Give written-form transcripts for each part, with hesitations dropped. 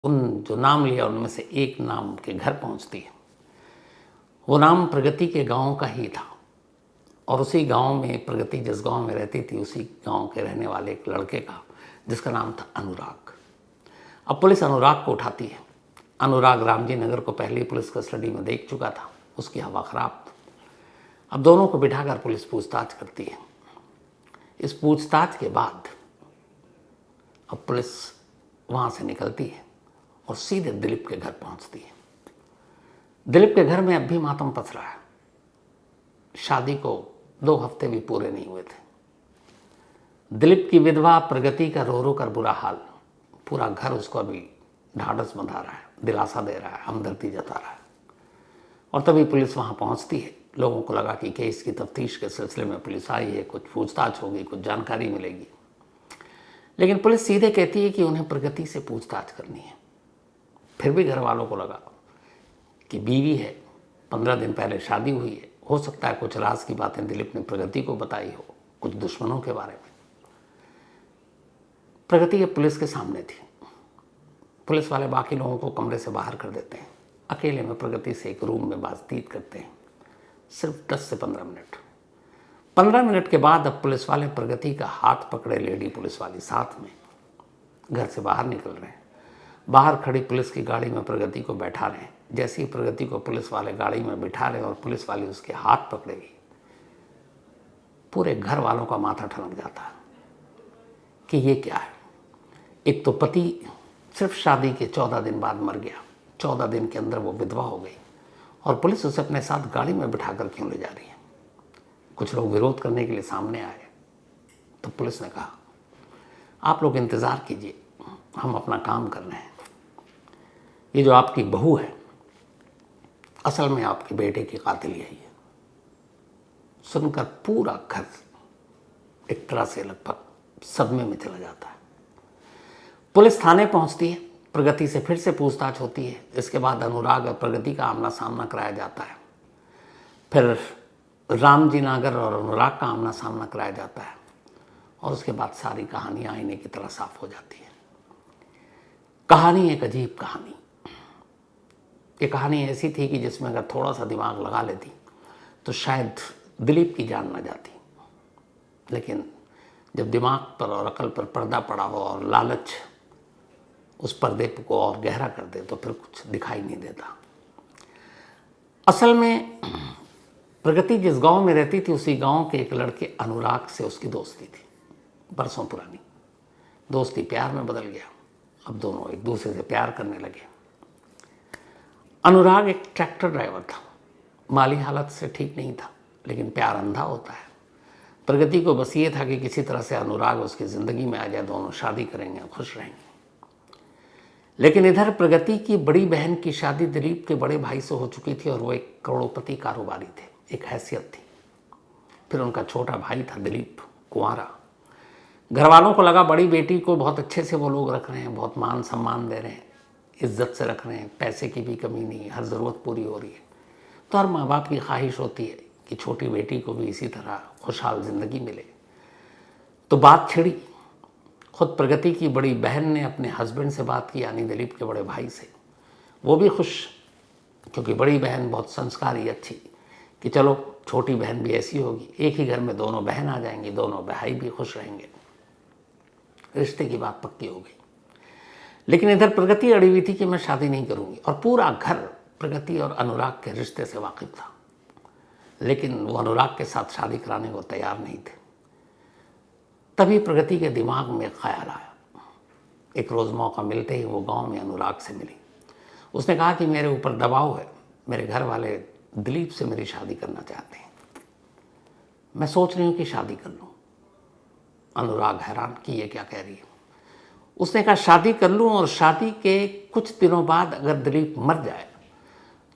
उन जो नाम लिया उनमें से एक नाम के घर पहुंचती है। वो नाम प्रगति के गांव का ही था और उसी गांव में प्रगति जिस गांव में रहती थी उसी गांव के रहने वाले एक लड़के का जिसका नाम था अनुराग। अब पुलिस अनुराग को उठाती है। अनुराग रामजी नगर को पहले पुलिस कस्टडी में देख चुका था, उसकी हवा खराब। अब दोनों को बिठाकर पुलिस पूछताछ करती है। इस पूछताछ के बाद अब पुलिस वहाँ से निकलती है और सीधे दिलीप के घर पहुँचती है। दिलीप के घर में अब भी मातम पस रहा है। शादी को 2 हफ्ते भी पूरे नहीं हुए थे। दिलीप की विधवा प्रगति का रो रो कर बुरा हाल। पूरा घर उसको अभी ढाढ़स बंधा रहा है, दिलासा दे रहा है, हमदर्दी जता रहा है। और तभी पुलिस वहाँ पहुँचती है। लोगों को लगा कि केस की तफ्तीश के सिलसिले में पुलिस आई है, कुछ पूछताछ होगी, कुछ जानकारी मिलेगी। लेकिन पुलिस सीधे कहती है कि उन्हें प्रगति से पूछताछ करनी है। फिर भी घर वालों को लगा कि बीवी है, 15 दिन पहले शादी हुई है, हो सकता है कुछ राज की बातें दिलीप ने प्रगति को बताई हो, कुछ दुश्मनों के बारे में। प्रगति अब पुलिस के सामने थी। पुलिस वाले बाकी लोगों को कमरे से बाहर कर देते हैं। अकेले में प्रगति से एक रूम में बातचीत करते हैं, सिर्फ 10 से 15 मिनट। 15 मिनट के बाद अब पुलिस वाले प्रगति का हाथ पकड़े लेडी पुलिस वाली साथ में घर से बाहर निकल रहे हैं। बाहर खड़ी पुलिस की गाड़ी में प्रगति को बैठा रहे हैं। जैसे ही प्रगति को पुलिस वाले गाड़ी में बिठा रहे और पुलिस वाली उसके हाथ पकड़ेगी, पूरे घर वालों का माथा ठनक जाता है कि ये क्या है। एक तो पति सिर्फ शादी के 14 दिन बाद मर गया, 14 दिन के अंदर वो विधवा हो गई और पुलिस उसे अपने साथ गाड़ी में बिठाकर क्यों ले जा रही है। कुछ लोग विरोध करने के लिए सामने आए तो पुलिस ने कहा, आप लोग इंतज़ार कीजिए, हम अपना काम कर रहे हैं। ये जो आपकी बहू है असल में आपके बेटे की कातिल यही है। सुनकर पूरा घर एक तरह से लगभग सदमे में चला जाता है। पुलिस थाने पहुंचती है। प्रगति से फिर से पूछताछ होती है। इसके बाद अनुराग और प्रगति का आमना सामना कराया जाता है। फिर रामजी नागर और अनुराग का आमना सामना कराया जाता है और उसके बाद सारी कहानी आईने की तरह साफ हो जाती है। कहानी एक अजीब कहानी। ये कहानी ऐसी थी कि जिसमें अगर थोड़ा सा दिमाग लगा लेती तो शायद दिलीप की जान न जाती। लेकिन जब दिमाग पर और अकल पर पर्दा पड़ा हो और लालच उस पर्दे को और गहरा कर दे तो फिर कुछ दिखाई नहीं देता। असल में प्रगति जिस गांव में रहती थी उसी गांव के एक लड़के अनुराग से उसकी दोस्ती थी, बरसों पुरानी दोस्ती प्यार में बदल गया। अब दोनों एक दूसरे से प्यार करने लगे। अनुराग एक ट्रैक्टर ड्राइवर था, माली हालत से ठीक नहीं था, लेकिन प्यार अंधा होता है। प्रगति को बस ये था कि किसी तरह से अनुराग उसकी ज़िंदगी में आ जाए, दोनों शादी करेंगे, खुश रहेंगे। लेकिन इधर प्रगति की बड़ी बहन की शादी दिलीप के बड़े भाई से हो चुकी थी और वो एक करोड़पति कारोबारी थे, एक हैसियत थी। फिर उनका छोटा भाई था दिलीप, कुंवारा। घर वालों को लगा बड़ी बेटी को बहुत अच्छे से वो लोग रख रहे हैं, बहुत मान सम्मान दे रहे हैं, इज्जत से रख रहे हैं, पैसे की भी कमी नहीं, हर ज़रूरत पूरी हो रही है। तो हर माँ बाप की ख्वाहिश होती है कि छोटी बेटी को भी इसी तरह खुशहाल ज़िंदगी मिले। तो बात छिड़ी। खुद प्रगति की बड़ी बहन ने अपने हस्बैंड से बात की, यानी दिलीप के बड़े भाई से। वो भी खुश, क्योंकि बड़ी बहन बहुत संस्कारी, अच्छी, कि चलो छोटी बहन भी ऐसी होगी, एक ही घर में दोनों बहन आ जाएंगी, दोनों भाई भी खुश रहेंगे। रिश्ते की बात पक्की हो गई। लेकिन इधर प्रगति अड़ी हुई थी कि मैं शादी नहीं करूंगी और पूरा घर प्रगति और अनुराग के रिश्ते से वाकिफ था। लेकिन वो अनुराग के साथ शादी कराने को तैयार नहीं थे। तभी प्रगति के दिमाग में ख्याल आया। एक रोज़ मौका मिलते ही वो गांव में अनुराग से मिली। उसने कहा कि मेरे ऊपर दबाव है, मेरे घर वाले दिलीप से मेरी शादी करना चाहते हैं, मैं सोच रही हूँ कि शादी कर लूँ। अनुराग हैरान कि ये क्या कह रही है। उसने कहा शादी कर लूँ और शादी के कुछ दिनों बाद अगर दिलीप मर जाए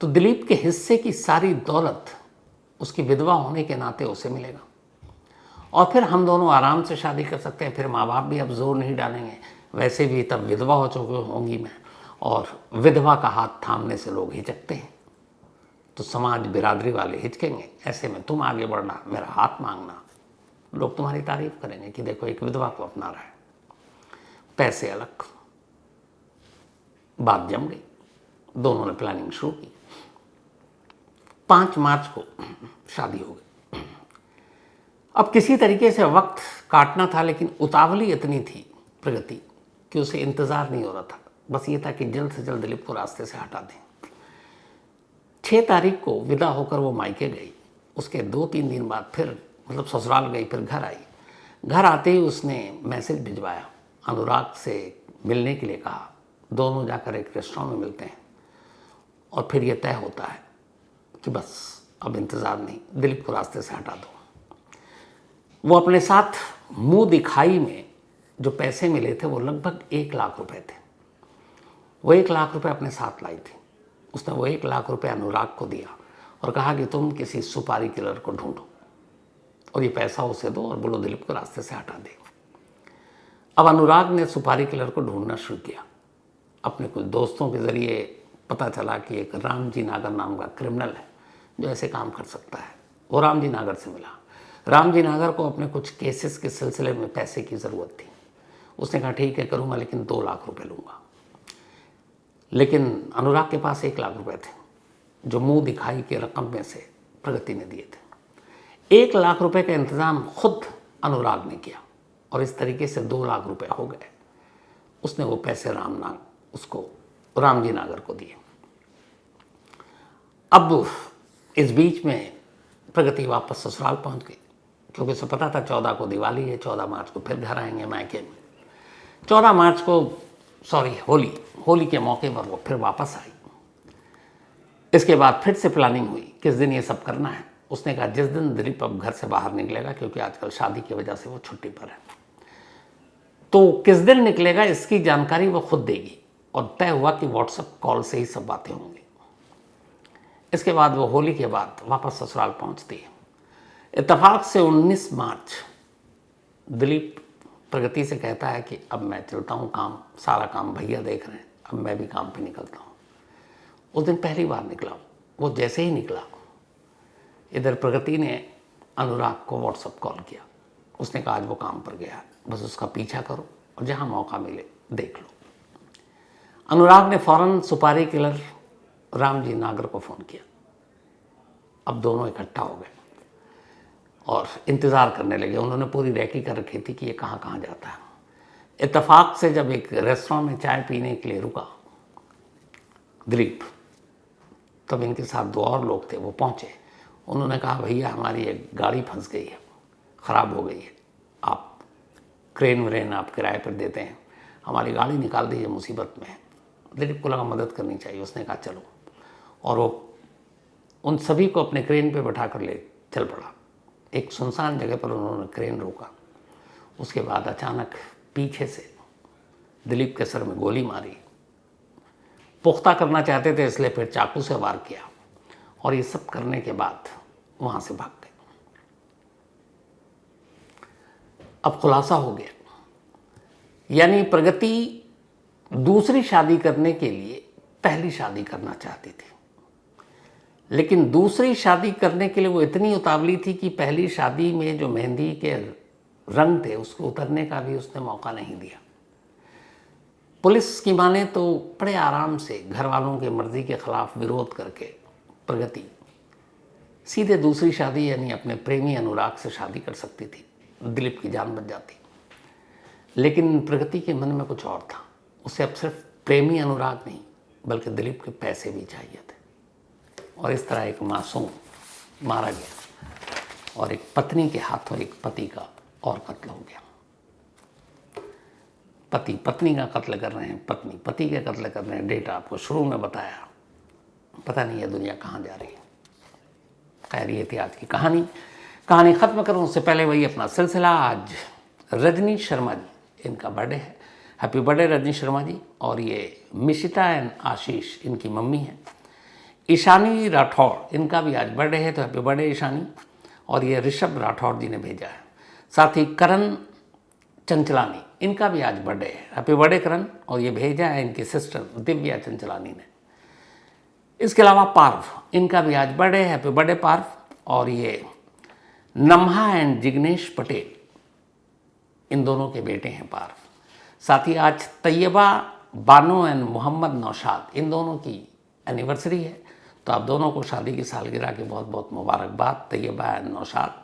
तो दिलीप के हिस्से की सारी दौलत उसकी विधवा होने के नाते उसे मिलेगा और फिर हम दोनों आराम से शादी कर सकते हैं। फिर माँ बाप भी अब जोर नहीं डालेंगे, वैसे भी तब विधवा हो चुकी होंगी मैं, और विधवा का हाथ थामने से लोग हिचकते हैं तो समाज बिरादरी वाले हिचकेंगे। ऐसे में तुम आगे बढ़ना, मेरा हाथ मांगना, लोग तुम्हारी तारीफ करेंगे कि देखो एक विधवा को अपना रहा है। पैसे अलग, बात जम गई, दोनों ने प्लानिंग शुरू की। 5 मार्च को शादी हो गई। अब किसी तरीके से वक्त काटना था, लेकिन उतावली इतनी थी प्रगति कि उसे इंतज़ार नहीं हो रहा था, बस ये था कि जल्द से जल्द दिलीप को रास्ते से हटा दें। 6 तारीख को विदा होकर वो मायके गई। उसके 2-3 दिन बाद फिर मतलब ससुराल गई, फिर घर आई। घर आते ही उसने मैसेज भिजवाया, अनुराग से मिलने के लिए कहा। दोनों जाकर एक रेस्टोरेंट में मिलते हैं और फिर ये तय होता है कि बस अब इंतज़ार नहीं, दिलीप को रास्ते से हटा दो। वो अपने साथ मुंह दिखाई में जो पैसे मिले थे वो लगभग 1 लाख रुपए थे। वो 1 लाख रुपए अपने साथ लाई थी। उसने वो 1 लाख रुपए अनुराग को दिया और कहा कि तुम किसी सुपारी किलर को ढूंढो और ये पैसा उसे दो और बोलो दिलीप को रास्ते से हटा दे। अब अनुराग ने सुपारी किलर को ढूंढना शुरू किया। अपने कुछ दोस्तों के ज़रिए पता चला कि एक रामजी नागर नाम का क्रिमिनल है जो ऐसे काम कर सकता है। वो रामजी नागर से मिला। रामजी नागर को अपने कुछ केसेस के सिलसिले में पैसे की ज़रूरत थी। उसने कहा ठीक है करूँगा, लेकिन 2 लाख रुपए लूँगा। लेकिन अनुराग के पास 1 लाख रुपए थे जो मुंह दिखाई के रकम में से प्रगति ने दिए थे। 1 लाख रुपए का इंतज़ाम खुद अनुराग ने किया और इस तरीके से 2 लाख रुपए हो गए। उसने वो पैसे उसको रामजी नागर को दिए। अब इस बीच में प्रगति वापस ससुराल पहुंच गई, क्योंकि उसे पता था 14 को दिवाली है, 14 मार्च को फिर घर आएंगे मायके में। 14 मार्च को होली के मौके पर वो फिर वापस आई। इसके बाद फिर से प्लानिंग हुई किस दिन ये सब करना है। उसने कहा जिस दिन दिलीप अब घर से बाहर निकलेगा, क्योंकि आजकल शादी की वजह से वो छुट्टी पर है, तो किस दिन निकलेगा इसकी जानकारी वो खुद देगी। और तय हुआ कि व्हाट्सएप कॉल से ही सब बातें होंगी। इसके बाद वो होली के बाद वापस ससुराल पहुंचती है। इत्तेफाक से 19 मार्च दिलीप प्रगति से कहता है कि अब मैं चलता हूँ, सारा काम भैया देख रहे हैं, अब मैं भी काम पे निकलता हूँ। उस दिन पहली बार निकला। वो जैसे ही निकला, इधर प्रगति ने अनुराग को व्हाट्सएप कॉल किया। उसने कहा आज वो काम पर गया, बस उसका पीछा करो और जहाँ मौका मिले देख लो। अनुराग ने फौरन सुपारी किलर रामजी नागर को फ़ोन किया। अब दोनों इकट्ठा हो गए और इंतज़ार करने लगे। उन्होंने पूरी रैकी कर रखी थी कि ये कहाँ कहाँ जाता है। इत्तेफाक से जब एक रेस्टोरेंट में चाय पीने के लिए रुका दिलीप, तब इनके साथ 2 और लोग थे, वो पहुँचे। उन्होंने कहा भैया हमारी एक गाड़ी फंस गई है, ख़राब हो गई है, आप क्रेन व्रेन आप किराए पर देते हैं, हमारी गाड़ी निकाल दीजिए, मुसीबत में है। दिलीप को लगा मदद करनी चाहिए। उसने कहा चलो, और वो उन सभी को अपने क्रेन पे बैठा कर ले चल पड़ा। एक सुनसान जगह पर उन्होंने क्रेन रोका। उसके बाद अचानक पीछे से दिलीप के सर में गोली मारी। पुख्ता करना चाहते थे इसलिए फिर चाकू से वार किया और ये सब करने के बाद वहाँ से भाग गए। अब खुलासा हो गया, यानी प्रगति दूसरी शादी करने के लिए पहली शादी करना चाहती थी, लेकिन दूसरी शादी करने के लिए वो इतनी उतावली थी कि पहली शादी में जो मेहंदी के रंग थे उसको उतरने का भी उसने मौका नहीं दिया। पुलिस की माने तो बड़े आराम से घर वालों के मर्जी के खिलाफ विरोध करके प्रगति सीधे दूसरी शादी यानी अपने प्रेमी अनुराग से शादी कर सकती थी, दिलीप की जान बच जाती। लेकिन प्रगति के मन में कुछ और था। उसे अब सिर्फ प्रेमी अनुराग नहीं बल्कि दिलीप के पैसे भी चाहिए थे। और इस तरह एक मासूम मारा गया और एक पत्नी के हाथों एक पति का और कत्ल हो गया। पति पत्नी का कत्ल कर रहे हैं, पत्नी पति के कत्ल कर रहे हैं। डेटा आपको शुरू में बताया, पता नहीं ये दुनिया कहाँ जा रही है। खैर ये थी आज की कहानी ख़त्म करूँ उससे पहले वही अपना सिलसिला। आज रजनी शर्मा जी, इनका बर्थडे है। Happy birthday Rajni Sharma ji. और ये मिशिता एंड आशीष इनकी मम्मी हैं। ईशानी राठौर इनका भी आज बर्थडे है, तो हैप्पी बर्थडे ईशानी। और ये ऋषभ राठौर जी ने भेजा है। साथ ही करण चंचलानी इनका भी आज बर्थडे है, हैप्पी बर्थडे करण। और ये भेजा है इनकी सिस्टर दिव्या चंचलानी ने। इसके अलावा पार्व इनका भी आज बर्थडे है, हैप्पी बर्थडे पार्व। और ये नम्हा एंड जिग्नेश पटेल इन दोनों के बेटे हैं पार्व। साथ ही आज तैयबा बानो एंड मोहम्मद नौशाद, इन दोनों की एनिवर्सरी है, तो आप दोनों को शादी की सालगिरह की बहुत बहुत मुबारकबाद। तैयबा एंड नौशाद,